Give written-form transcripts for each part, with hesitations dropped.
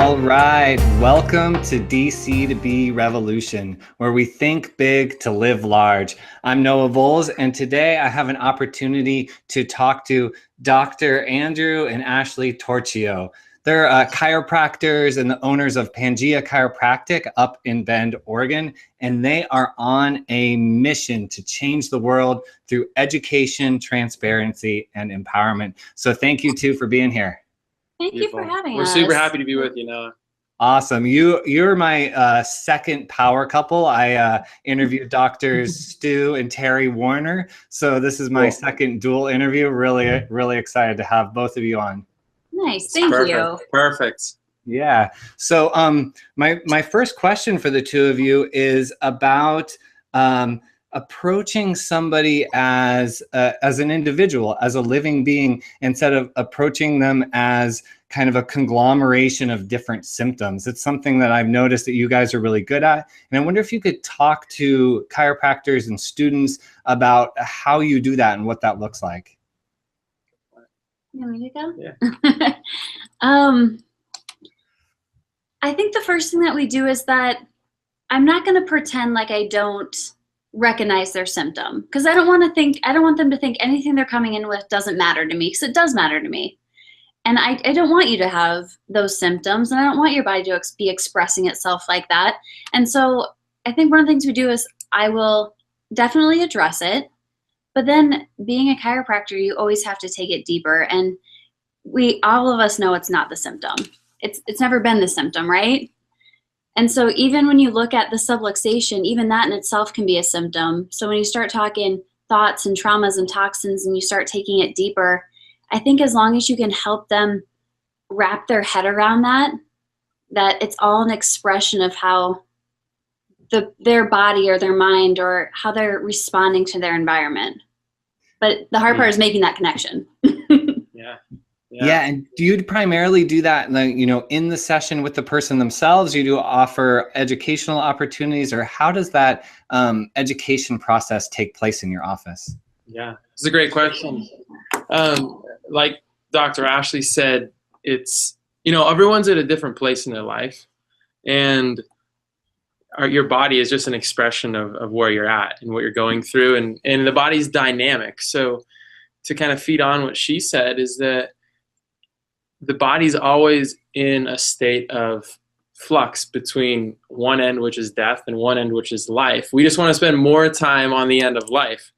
All right, welcome to DC to B Revolution, where we think big to live large. I'm Noah Volz, and today I have an opportunity to talk to Dr. Andrew and Ashley Torchio. They're chiropractors and the owners of Pangea Chiropractic up in Bend, Oregon, and they are on a mission to change the world through education, transparency, and empowerment. So thank you two for being here. Thank you for having us. We're super happy to be with you, Noah. Awesome. You're my second power couple. I interviewed Doctors Stu and Terry Warner. So this is my second dual interview. Really excited to have both of you on. Nice. Thank you. Perfect. Yeah. So my first question for the two of you is about approaching somebody as an individual, as a living being, instead of approaching them as kind of a conglomeration of different symptoms. It's something that I've noticed that you guys are really good at. And I wonder if you could talk to chiropractors and students about how you do that and what that looks like. You want me to go? Yeah. I think the first thing that we do is that I'm not going to pretend like I don't recognize their symptom, because I don't want them to think anything they're coming in with doesn't matter to me, because it does matter to me. And I don't want you to have those symptoms, and I don't want your body to be expressing itself like that. And so I think one of the things we do is I will definitely address it, but then being a chiropractor, you always have to take it deeper. And all of us know it's not the symptom. It's never been the symptom, right? And so even when you look at the subluxation, even that in itself can be a symptom. So when you start talking thoughts and traumas and toxins and you start taking it deeper, I think as long as you can help them wrap their head around that it's all an expression of how their body or their mind or how they're responding to their environment. But the hard part is making that connection. Yeah, and do you primarily do that, in the session with the person themselves? You do offer educational opportunities, or how does that education process take place in your office? Yeah, it's a great question. Like Dr. Ashley said, it's, everyone's at a different place in their life, and your body is just an expression of where you're at and what you're going through, and the body's dynamic. So to kind of feed on what she said is that the body's always in a state of flux between one end, which is death, and one end, which is life. We just want to spend more time on the end of life.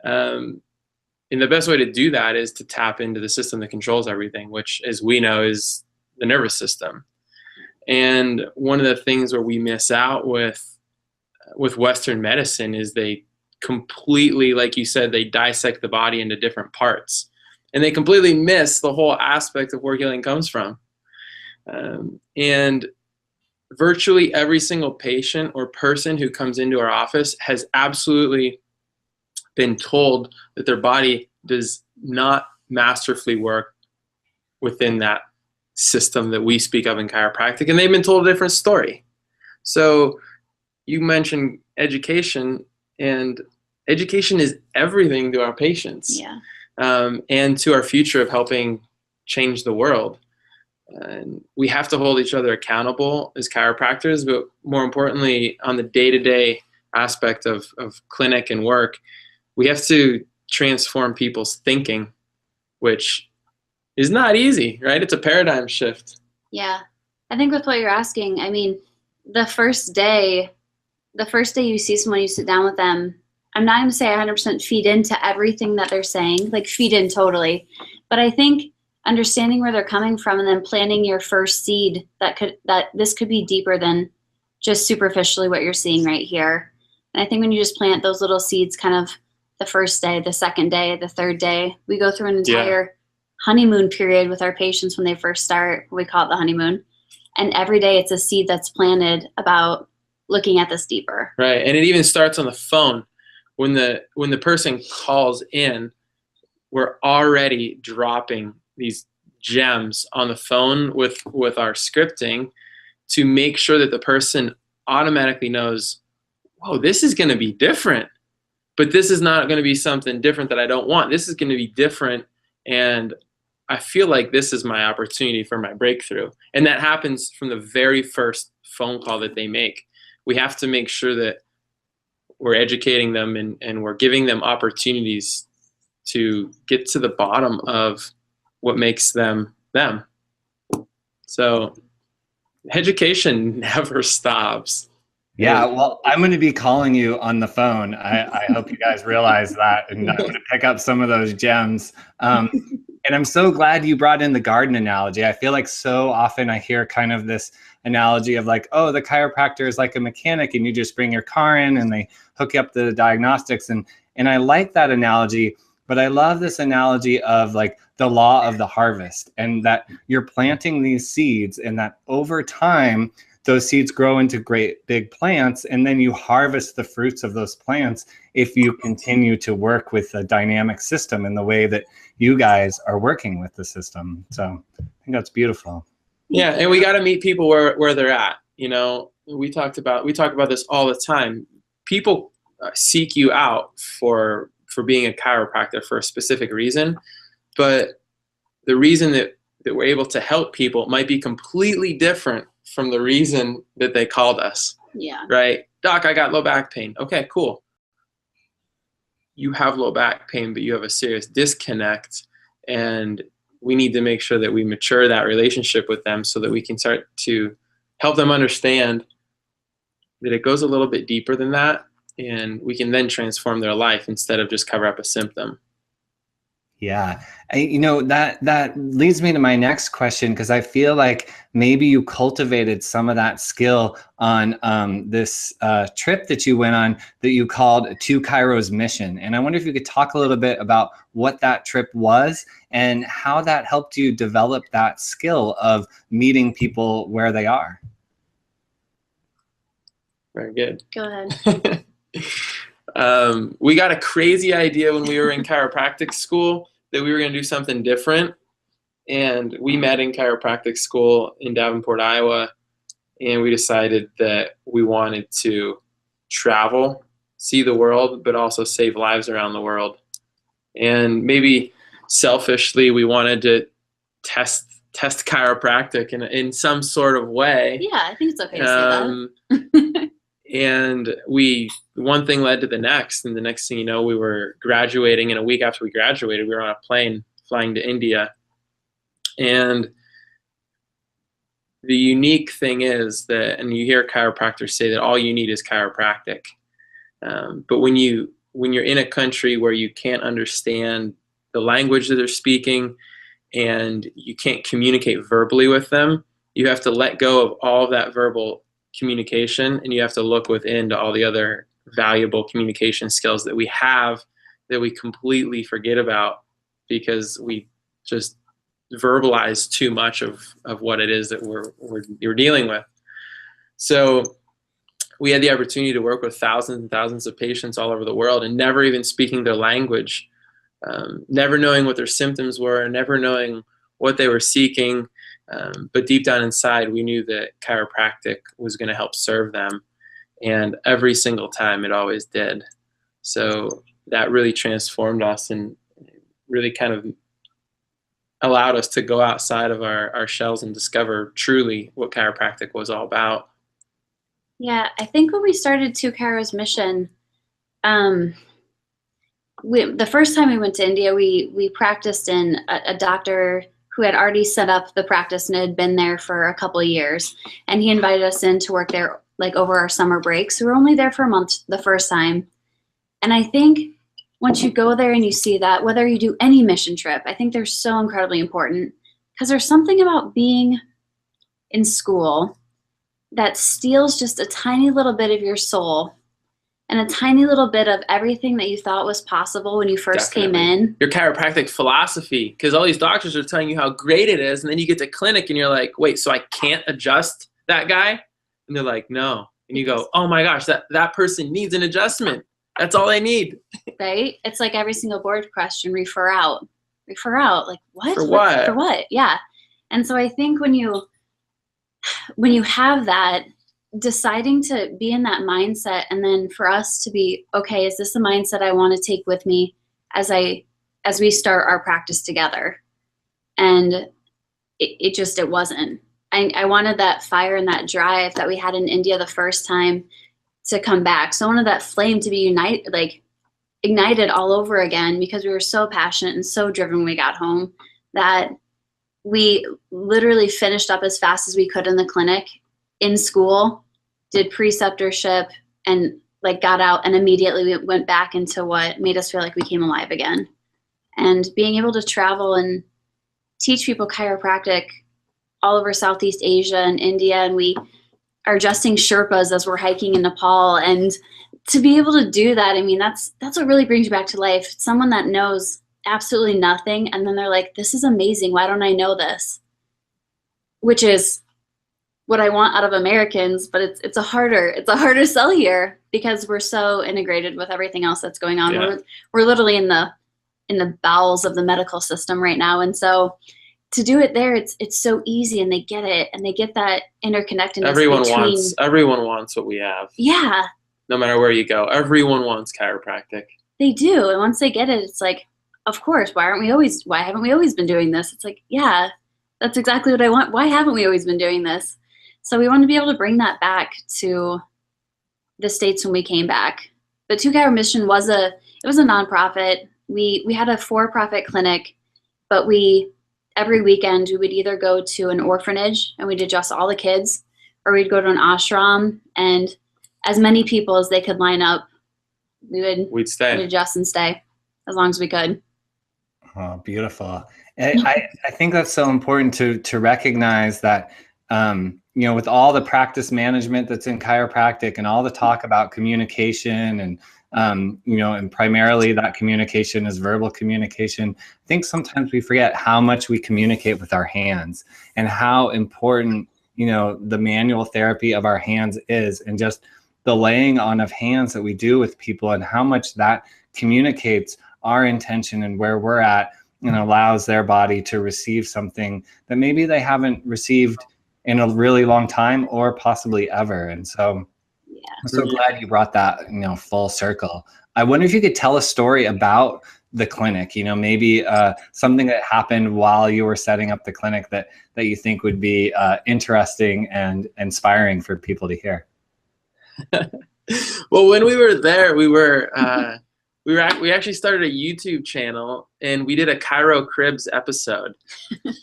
And the best way to do that is to tap into the system that controls everything, which, as we know, is the nervous system. And one of the things where we miss out with Western medicine is they completely, like you said, they dissect the body into different parts. And they completely miss the whole aspect of where healing comes from. And virtually every single patient or person who comes into our office has absolutely been told that their body does not masterfully work within that system that we speak of in chiropractic. And they've been told a different story. So you mentioned education, and education is everything to our patients. Yeah. And to our future of helping change the world. And we have to hold each other accountable as chiropractors, but more importantly, on the day-to-day aspect of clinic and work, we have to transform people's thinking, which is not easy, right? It's a paradigm shift. Yeah. I think with what you're asking, I mean, the first day you see someone, you sit down with them, I'm not going to say 100% feed into everything that they're saying, like feed in totally. But I think understanding where they're coming from and then planting your first seed that this could be deeper than just superficially what you're seeing right here. And I think when you just plant those little seeds kind of the first day, the second day, the third day, we go through an entire honeymoon period with our patients when they first start. We call it the honeymoon. And every day it's a seed that's planted about looking at this deeper. Right. And it even starts on the phone. When the person calls in, we're already dropping these gems on the phone with our scripting to make sure that the person automatically knows, whoa, this is going to be different, but this is not going to be something different that I don't want. This is going to be different, and I feel like this is my opportunity for my breakthrough. And that happens from the very first phone call that they make. We have to make sure that we're educating them and we're giving them opportunities to get to the bottom of what makes them them. So education never stops. Yeah, well, I'm going to be calling you on the phone. I hope you guys realize that, and I'm going to pick up some of those gems. And I'm so glad you brought in the garden analogy. I feel like so often I hear kind of this analogy of like, oh, the chiropractor is like a mechanic and you just bring your car in and they hook you up to the diagnostics. And I like that analogy, but I love this analogy of like the law of the harvest, and that you're planting these seeds and that over time, those seeds grow into great big plants, and then you harvest the fruits of those plants if you continue to work with a dynamic system in the way that you guys are working with the system. So I think that's beautiful. Yeah, and we got to meet people where they're at. You know, we talk about this all the time. People seek you out for being a chiropractor for a specific reason, but the reason that we're able to help people might be completely different from the reason that they called us. Yeah. Right? Doc, I got low back pain. Okay, cool. You have low back pain, but you have a serious disconnect, and we need to make sure that we mature that relationship with them so that we can start to help them understand that it goes a little bit deeper than that, and we can then transform their life instead of just cover up a symptom. Yeah. You know, that leads me to my next question, because I feel like maybe you cultivated some of that skill on this trip that you went on that you called To Kairos Mission. And I wonder if you could talk a little bit about what that trip was and how that helped you develop that skill of meeting people where they are. Very good. Go ahead. We got a crazy idea when we were in chiropractic school that we were going to do something different. And we met in chiropractic school in Davenport, Iowa. And we decided that we wanted to travel, see the world, but also save lives around the world. And maybe selfishly, we wanted to test chiropractic in some sort of way. Yeah, I think it's okay to say that. And one thing led to the next, and the next thing you know, we were graduating, and a week after we graduated, we were on a plane flying to India. And the unique thing is that, and you hear chiropractors say that all you need is chiropractic. But when you're in a country where you can't understand the language that they're speaking and you can't communicate verbally with them, you have to let go of all of that verbal communication, and you have to look within to all the other valuable communication skills that we have that we completely forget about because we just verbalize too much of what it is that we're dealing with. So we had the opportunity to work with thousands and thousands of patients all over the world and never even speaking their language, never knowing what their symptoms were, never knowing what they were seeking. But deep down inside, we knew that chiropractic was going to help serve them. And every single time it always did. So that really transformed us and really kind of allowed us to go outside of our shells and discover truly what chiropractic was all about. Yeah, I think when we started To Kairos Mission, the first time we went to India, we practiced in a doctor who had already set up the practice and had been there for a couple of years. And he invited us in to work there like over our summer breaks. We were only there for a month the first time. And I think once you go there and you see that, whether you do any mission trip, I think they're so incredibly important because there's something about being in school that steals just a tiny little bit of your soul and a tiny little bit of everything that you thought was possible when you first came in. Your chiropractic philosophy, because all these doctors are telling you how great it is, and then you get to clinic and you're like, wait, so I can't adjust that guy? And they're like, no. And you go, oh my gosh, that person needs an adjustment. That's all they need. Right? It's like every single board question, refer out. Refer out. Like, what? For what? For what? Yeah. And so I think when you have that, deciding to be in that mindset, and then for us to be, okay, is this a mindset I want to take with me as we start our practice together? And it wasn't. I wanted that fire and that drive that we had in India the first time to come back. So I wanted that flame to be ignited all over again, because we were so passionate and so driven when we got home that we literally finished up as fast as we could in the clinic, in school, did preceptorship, and got out, and immediately we went back into what made us feel like we came alive again. And being able to travel and teach people chiropractic all over Southeast Asia and India, and we are adjusting Sherpas as we're hiking in Nepal, and to be able to do that, I mean, that's what really brings you back to life. Someone that knows absolutely nothing, and then they're like, this is amazing, why don't I know this? Which is what I want out of Americans, but it's a harder sell here, because we're so integrated with everything else that's going on. Yeah. We're literally in the bowels of the medical system right now, and so to do it there, it's so easy, and they get it, and they get that interconnectedness. Everyone wants what we have. Yeah. No matter where you go, everyone wants chiropractic. They do, and once they get it, it's like, of course. Why haven't we always been doing this? It's like, yeah, that's exactly what I want. Why haven't we always been doing this? So we want to be able to bring that back to the States when we came back. But Kairos Mission was a nonprofit. We had a for-profit clinic, but every weekend we would either go to an orphanage and we'd adjust all the kids, or we'd go to an ashram, and as many people as they could line up, we'd adjust and stay as long as we could. Oh, beautiful. I think that's so important to recognize that, with all the practice management that's in chiropractic and all the talk about communication and, and primarily that communication is verbal communication. I think sometimes we forget how much we communicate with our hands, and how important, the manual therapy of our hands is, and just the laying on of hands that we do with people, and how much that communicates our intention and where we're at, and allows their body to receive something that maybe they haven't received in a really long time, or possibly ever. And so I'm so glad you brought that, full circle. I wonder if you could tell a story about the clinic, maybe something that happened while you were setting up the clinic that you think would be interesting and inspiring for people to hear. Well, when we were there, we actually started a YouTube channel, and we did a Chiro Cribs episode.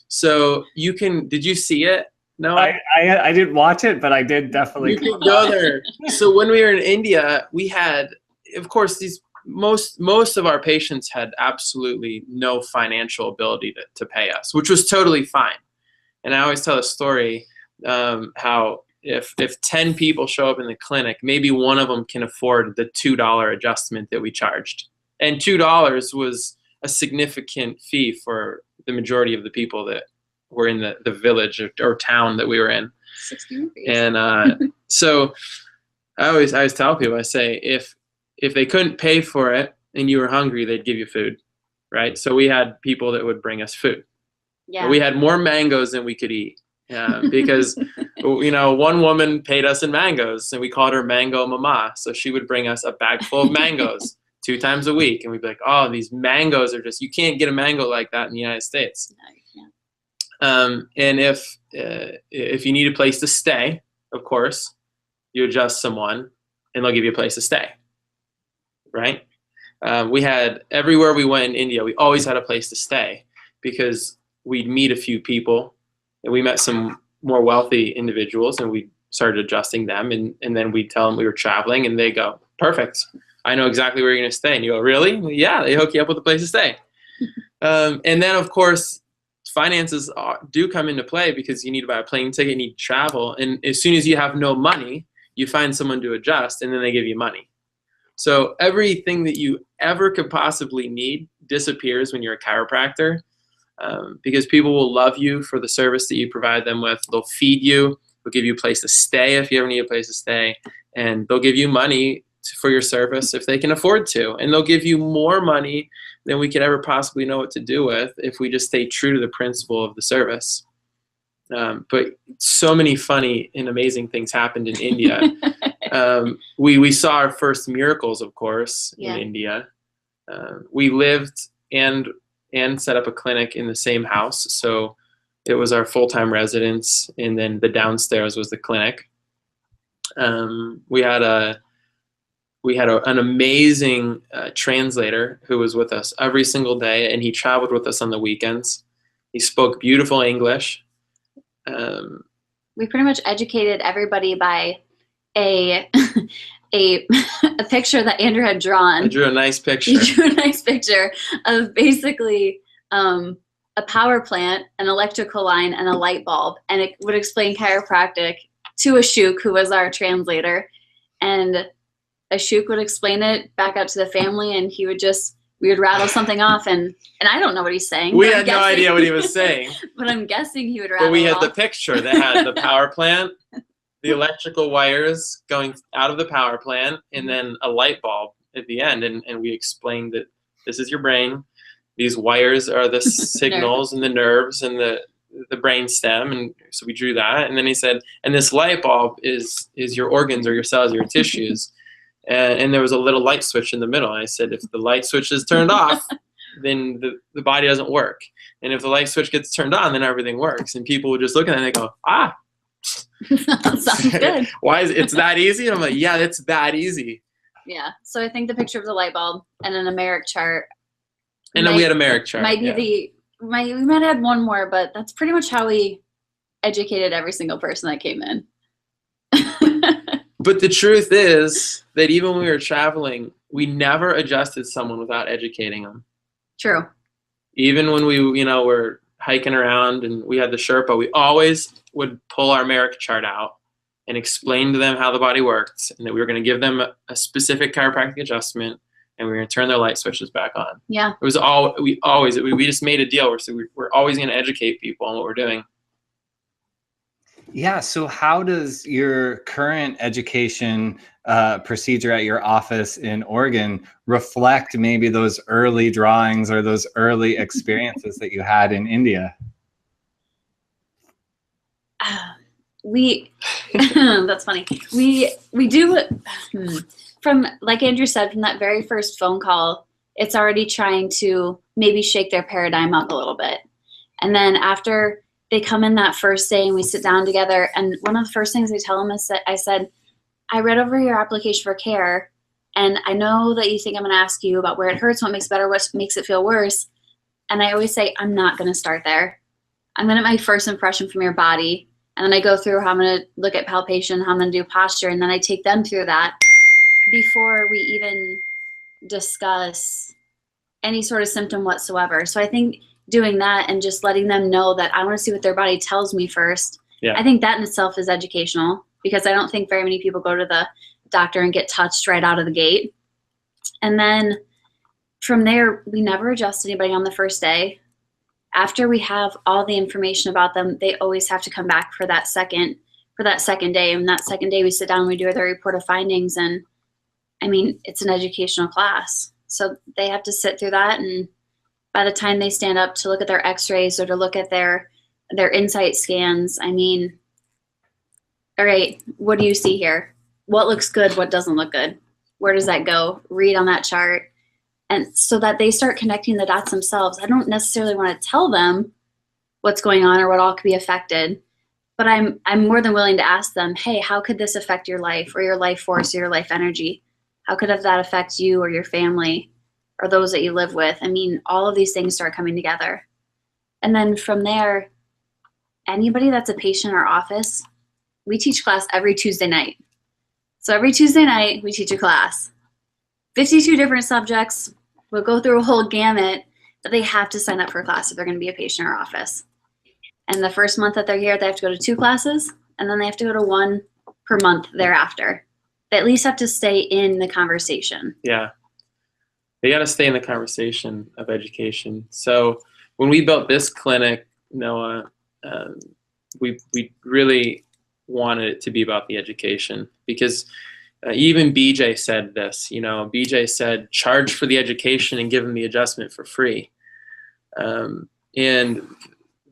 So did you see it? No, I didn't watch it, but I did definitely. You can go there. So when we were in India, we had, of course, most of our patients had absolutely no financial ability to pay us, which was totally fine. And I always tell a story how if 10 people show up in the clinic, maybe one of them can afford the $2 adjustment that we charged. And $2 was a significant fee for the majority of the people that were in the village or town that we were in. 60 rupees. And so I always tell people, I say, if they couldn't pay for it and you were hungry, they'd give you food, right? So we had people that would bring us food. Yeah. We had more mangoes than we could eat. Because one woman paid us in mangoes, and we called her Mango Mama. So she would bring us a bag full of mangoes 2 times a week, and we'd be like, oh, these mangoes are you can't get a mango like that in the United States. No, you can't. And if you need a place to stay, of course, you adjust someone, and they'll give you a place to stay, right? We had, everywhere we went in India, we always had a place to stay, because we'd meet a few people. And we met some more wealthy individuals, and we started adjusting them. And then we'd tell them we were traveling, and they go, perfect, I know exactly where you're going to stay. And you go, really? Well, yeah, they hook you up with a place to stay. And then, of course, finances do come into play, because you need to buy a plane ticket, you need to travel. And as soon as you have no money, you find someone to adjust, and then they give you money. So everything that you ever could possibly need disappears when you're a chiropractor. Because people will love you for the service that you provide them with. They'll feed you. They'll give you a place to stay if you ever need a place to stay. And they'll give you money for your service if they can afford to. And they'll give you more money than we could ever possibly know what to do with if we just stay true to the principle of the service. But so many funny and amazing things happened in India. We saw our first miracles, of course, in India. We lived and and set up a clinic in the same house. So it was our full-time residence, and then the downstairs was the clinic. We had an amazing translator who was with us every single day, and he traveled with us on the weekends. He spoke beautiful English. We pretty much educated everybody by a a picture that Andrew had drawn. I drew a nice picture. He drew a nice picture of basically a power plant, an electrical line, and a light bulb, and it would explain chiropractic to Ashok, who was our translator, and Ashok would explain it back out to the family, and we would rattle something off, and I don't know what he's saying. We had no idea what he was saying. But I'm guessing he would rattle. But we had off. the picture that had the power plant, the electrical wires going out of the power plant, and then a light bulb at the end, and we explained that this is your brain. These wires are the signals and the nerves and the brain stem, and so we drew that. And then he said, and this light bulb is your organs or your cells or your tissues. And there was a little light switch in the middle. And I said, if the light switch is turned off, then the body doesn't work. And if the light switch gets turned on, then everything works. And people would just look at it and they go, ah. Sounds good. Why is it's that easy? And I'm like, yeah, it's that easy. Yeah. So I think the picture of the light bulb and an Americ chart. And then we had a Americ chart. Might be we might have had one more, but that's pretty much how we educated every single person that came in. But the truth is that even when we were traveling, we never adjusted someone without educating them. True. Even when we, were hiking around and we had the Sherpa, we always would pull our Americ chart out and explain to them how the body worked, and that we were going to give them a specific chiropractic adjustment, and we were going to turn their light switches back on. Yeah. It was we just made a deal where we're always going to educate people on what we're doing. Yeah. So how does your current education procedure at your office in Oregon reflect maybe those early drawings or those early experiences that you had in India? That's funny. We do from, like Andrew said, from that very first phone call, it's already trying to maybe shake their paradigm up a little bit. And then after they come in that first day and we sit down together, and one of the first things I tell them is that I said, I read over your application for care, and I know that you think I'm going to ask you about where it hurts, what makes it better, what makes it feel worse. And I always say, I'm not going to start there. I'm going to my first impression from your body. And then I go through how I'm going to look at palpation, how I'm going to do posture, and then I take them through that before we even discuss any sort of symptom whatsoever. So I think doing that and just letting them know that I want to see what their body tells me first. Yeah. I think that in itself is educational, because I don't think very many people go to the doctor and get touched right out of the gate. And then from there, we never adjust anybody on the first day. After we have all the information about them, they always have to come back for that second day. And that second day we sit down and we do their report of findings. And I mean, it's an educational class. So they have to sit through that, and by the time they stand up to look at their x-rays or to look at their insight scans, I mean, all right, what do you see here? What looks good? What doesn't look good? Where does that go? Read on that chart. And so that they start connecting the dots themselves. I don't necessarily want to tell them what's going on or what all could be affected, but I'm more than willing to ask them, hey, how could this affect your life or your life force or your life energy? How could that affect you or your family or those that you live with? I mean, all of these things start coming together. And then from there, anybody that's a patient in our office, we teach class every Tuesday night. So every Tuesday night, we teach a class. 52 different subjects. We'll go through a whole gamut, but they have to sign up for a class if they're going to be a patient in our office. And the first month that they're here, they have to go to 2 classes, and then they have to go to 1 per month thereafter. They at least have to stay in the conversation. Yeah. They got to stay in the conversation of education. So when we built this clinic, Noah, we really wanted it to be about the education, because even BJ said this, BJ said, charge for the education and give them the adjustment for free. And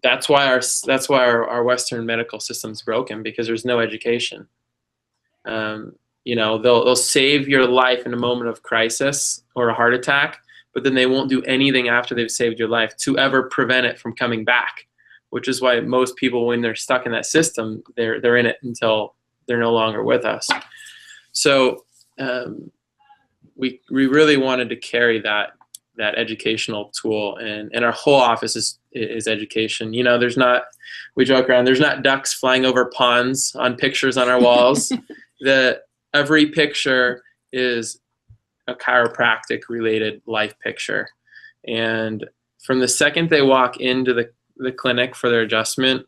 that's why our Western medical system's broken, because there's no education. They'll save your life in a moment of crisis or a heart attack, but then they won't do anything after they've saved your life to ever prevent it from coming back, which is why most people, when they're stuck in that system, they're in it until they're no longer with us. So we really wanted to carry that educational tool, and our whole office is education. You know, we joke around, there's not ducks flying over ponds on pictures on our walls. Every picture is a chiropractic related life picture. And from the second they walk into the clinic for their adjustment,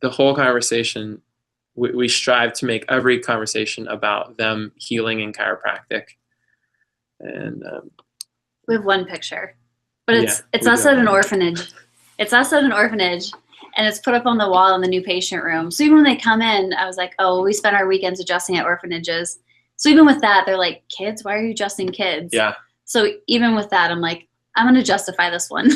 the whole conversation, we strive to make every conversation about them healing in chiropractic. And we have one picture, but it's us at an orphanage. It's us at an orphanage, and it's put up on the wall in the new patient room. So even when they come in, I was like, oh, we spend our weekends adjusting at orphanages. So even with that, they're like, kids? Why are you adjusting kids? Yeah. So even with that, I'm like, I'm going to justify this one.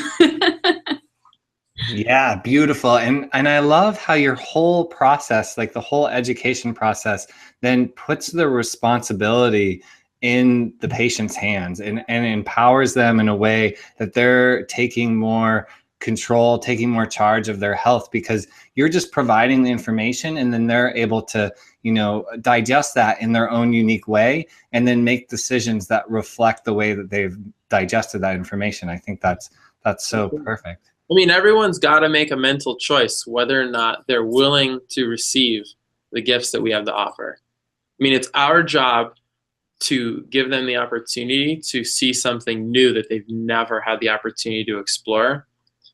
Yeah, beautiful. And I love how your whole process, like the whole education process, then puts the responsibility in the patient's hands and empowers them in a way that they're taking more control, taking more charge of their health, because you're just providing the information, and then they're able to, you know, digest that in their own unique way and then make decisions that reflect the way that they've digested that information. I think that's so perfect. I mean, everyone's got to make a mental choice whether or not they're willing to receive the gifts that we have to offer. I mean, it's our job to give them the opportunity to see something new that they've never had the opportunity to explore.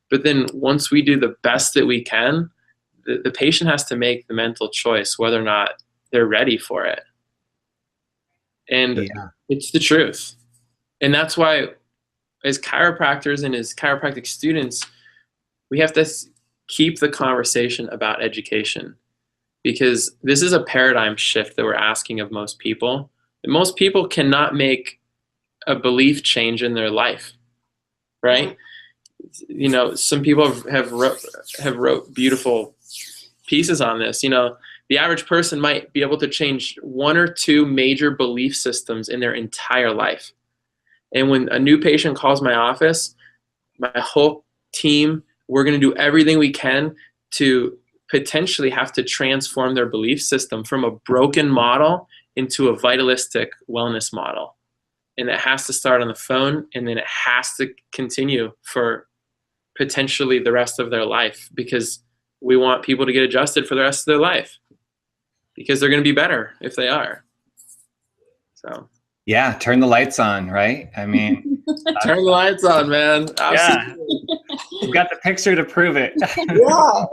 But then once we do the best that we can, the patient has to make the mental choice whether or not they're ready for it. And it's the truth. And that's why, as chiropractors and as chiropractic students, we have to keep the conversation about education, because this is a paradigm shift that we're asking of most people. And most people cannot make a belief change in their life, right? You know, some people have wrote beautiful pieces on this. You know, the average person might be able to change one or two major belief systems in their entire life. And when a new patient calls my office, my whole team, we're going to do everything we can to potentially have to transform their belief system from a broken model into a vitalistic wellness model. And it has to start on the phone, and then it has to continue for potentially the rest of their life, because we want people to get adjusted for the rest of their life, because they're going to be better if they are. So yeah, turn the lights on, right? I mean, turn the lights on, man. Absolutely. Yeah. You've got the picture to prove it. Yeah.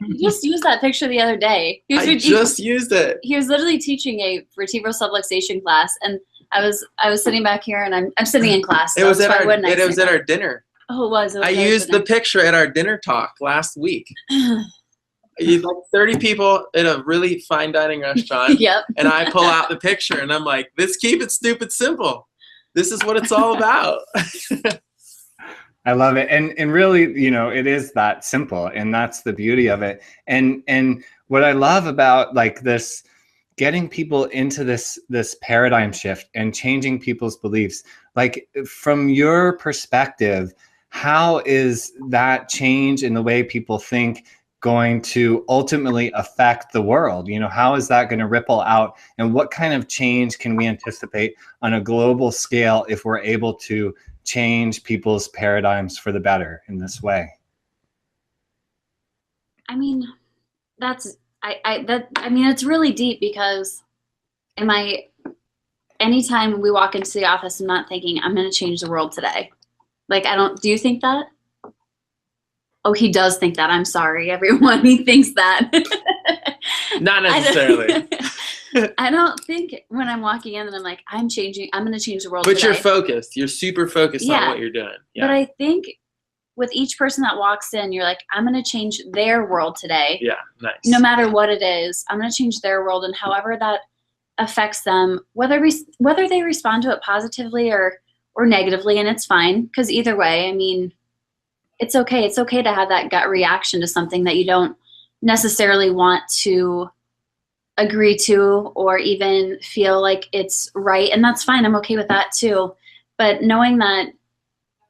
You just used that picture the other day. I just used it. He was literally teaching a vertebral subluxation class, and I was sitting back here, and I'm sitting in class. So it was at our dinner. Oh, it was. I used the picture at our dinner talk last week. Like 30 people in a really fine dining restaurant. Yep. And I pull out the picture, and I'm like, let's keep it stupid simple. This is what it's all about. I love it. And really, you know, it is that simple, and that's the beauty of it. And what I love about like this, getting people into this paradigm shift and changing people's beliefs, like from your perspective, how is that change in the way people think going to ultimately affect the world? You know, how is that going to ripple out, and what kind of change can we anticipate on a global scale if we're able to change people's paradigms for the better in this way? I mean, it's really deep, because anytime we walk into the office, I'm not thinking I'm going to change the world today. Like, do you think that? Oh, he does think that. I'm sorry, everyone. He thinks that. Not necessarily. I don't think when I'm walking in and I'm like, I'm going to change the world But today. you're focused. You're super focused on what you're doing. Yeah. But I think with each person that walks in, you're like, I'm going to change their world today. Yeah, nice. No matter what it is, I'm going to change their world, and however that affects them, whether they respond to it positively or negatively, and it's fine, because either way, I mean, it's okay. It's okay to have that gut reaction to something that you don't necessarily want to agree to or even feel like it's right. And that's fine. I'm okay with that too. But knowing that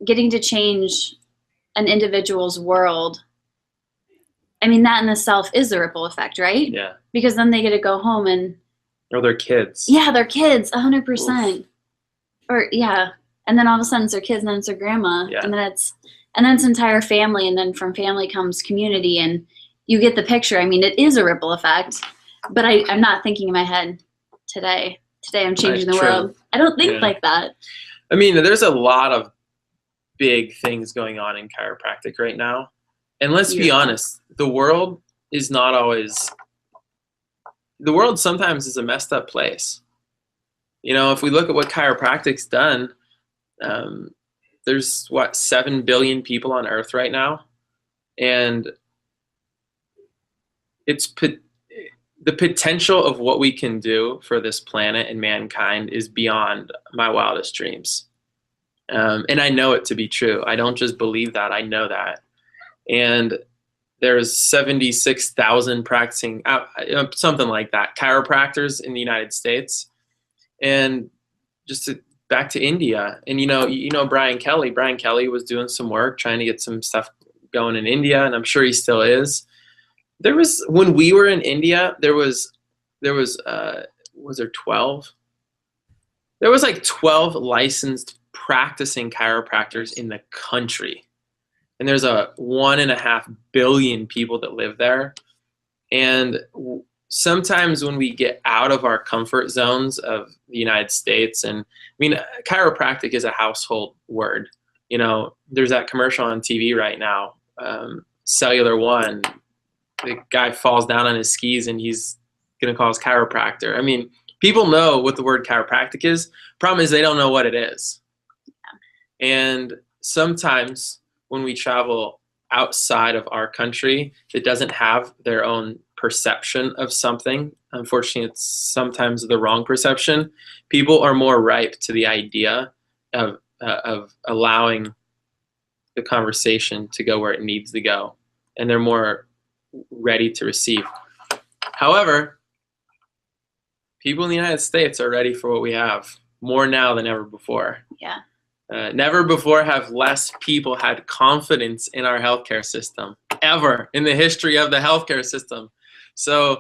getting to change an individual's world, I mean, that in itself is the ripple effect, right? Yeah. Because then they get to go home and. Or their kids. Yeah, their kids, 100%. Oof. Or yeah, and then all of a sudden it's their kids, and then it's their grandma, and then it's entire family, and then from family comes community, and you get the picture. I mean, it is a ripple effect, but I'm not thinking in my head today. Today I'm changing the world. I don't think like that. I mean, there's a lot of big things going on in chiropractic right now. And let's be honest, the world sometimes is a messed up place. You know, if we look at what chiropractic's done, there's 7 billion people on earth right now. And the potential of what we can do for this planet and mankind is beyond my wildest dreams. And I know it to be true. I don't just believe that, I know that. And there's 76,000 practicing, something like that, chiropractors in the United States. And back to India. And you know Brian Kelly. Brian Kelly was doing some work trying to get some stuff going in India, and I'm sure he still is. When we were in India, there was there 12? There was like 12 licensed practicing chiropractors in the country. And there's 1.5 billion people that live there. And sometimes when we get out of our comfort zones of the United States, and I mean, chiropractic is a household word. You know, there's that commercial on TV right now, Cellular One. The guy falls down on his skis and he's going to call his chiropractor. I mean, people know what the word chiropractic is. Problem is they don't know what it is. Yeah. And sometimes when we travel outside of our country that doesn't have their own perception of something, unfortunately, it's sometimes the wrong perception. People are more ripe to the idea of allowing the conversation to go where it needs to go, and they're more ready to receive. However, people in the United States are ready for what we have more now than ever before. Yeah. Never before have less people had confidence in our healthcare system, ever in the history of the healthcare system. So,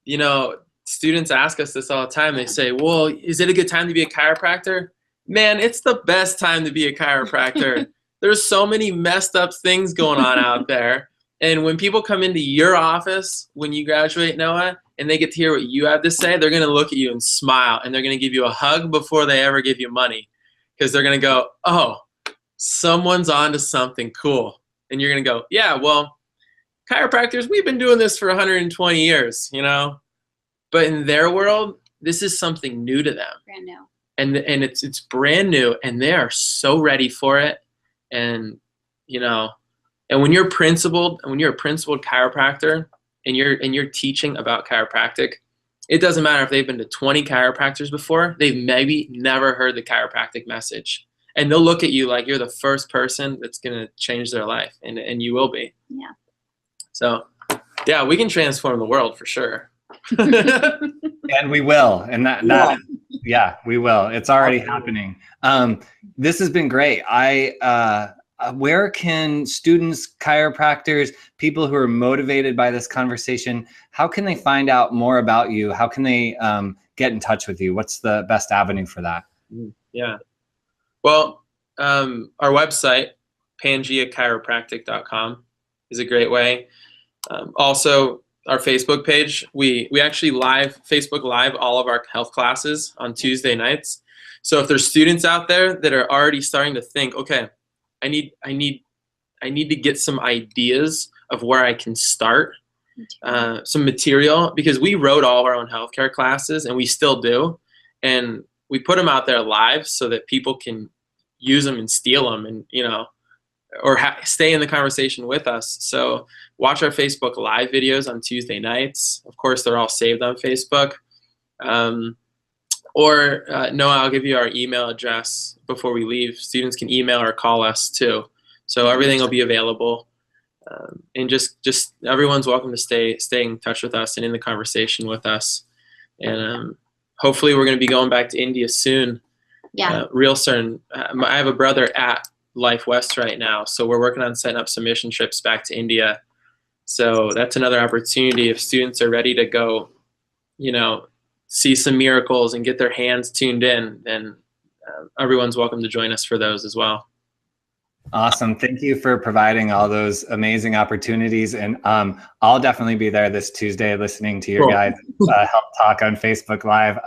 you know, students ask us this all the time. They say, well, is it a good time to be a chiropractor? Man, it's the best time to be a chiropractor. There's so many messed up things going on out there. And when people come into your office, when you graduate, Noah, and they get to hear what you have to say, they're going to look at you and smile, and they're going to give you a hug before they ever give you money. Because they're going to go, oh, someone's on to something cool. And you're going to go, yeah, well, chiropractors, we've been doing this for 120 years, you know. But in their world, this is something new to them. Brand new. And it's brand new, and they are so ready for it. And, you know, and when you're a principled chiropractor and you're teaching about chiropractic, it doesn't matter if they've been to 20 chiropractors before, they've maybe never heard the chiropractic message. And they'll look at you like you're the first person that's going to change their life, and you will be. Yeah. So, yeah, we can transform the world for sure. And we will. And yeah, we will. It's already happening. This has been great. Where can students, chiropractors, people who are motivated by this conversation, how can they find out more about you? How can they get in touch with you? What's the best avenue for that? Yeah. Well, our website, pangeachiropractic.com, is a great way. Also, our Facebook page, we actually Facebook Live all of our health classes on Tuesday nights. So if there's students out there that are already starting to think, okay, I need to get some ideas of where I can start, some material, because we wrote all of our own healthcare classes, and we still do, and we put them out there live so that people can use them and steal them, and or stay in the conversation with us. So watch our Facebook Live videos on Tuesday nights. Of course, they're all saved on Facebook. Or Noah, I'll give you our email address before we leave. Students can email or call us too. So everything will be available. And just everyone's welcome to stay in touch with us and in the conversation with us. And hopefully we're going to be going back to India soon. Yeah. Real soon. I have a brother at Life West right now. So we're working on setting up some mission trips back to India. So that's another opportunity if students are ready to go, see some miracles and get their hands tuned in, then everyone's welcome to join us for those as well. Awesome. Thank you for providing all those amazing opportunities. And I'll definitely be there this Tuesday listening to your guys help talk on Facebook Live.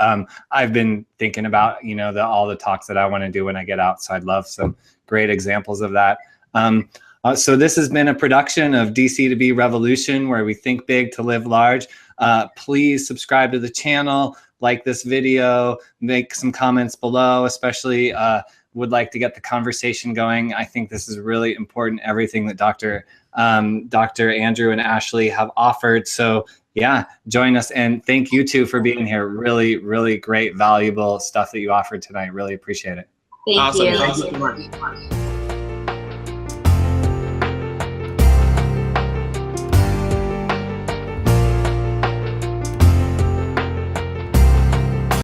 I've been thinking about, all the talks that I want to do when I get out. So I'd love some great examples of that. So this has been a production of DC to Be Revolution, where we think big to live large. Please subscribe to the channel, like this video, make some comments below, especially would like to get the conversation going. I think this is really important, everything that Dr. Andrew and Ashley have offered. So yeah, join us, and thank you two for being here. Really, really great, valuable stuff that you offered tonight. Really appreciate it. Thank you. Thank you so much.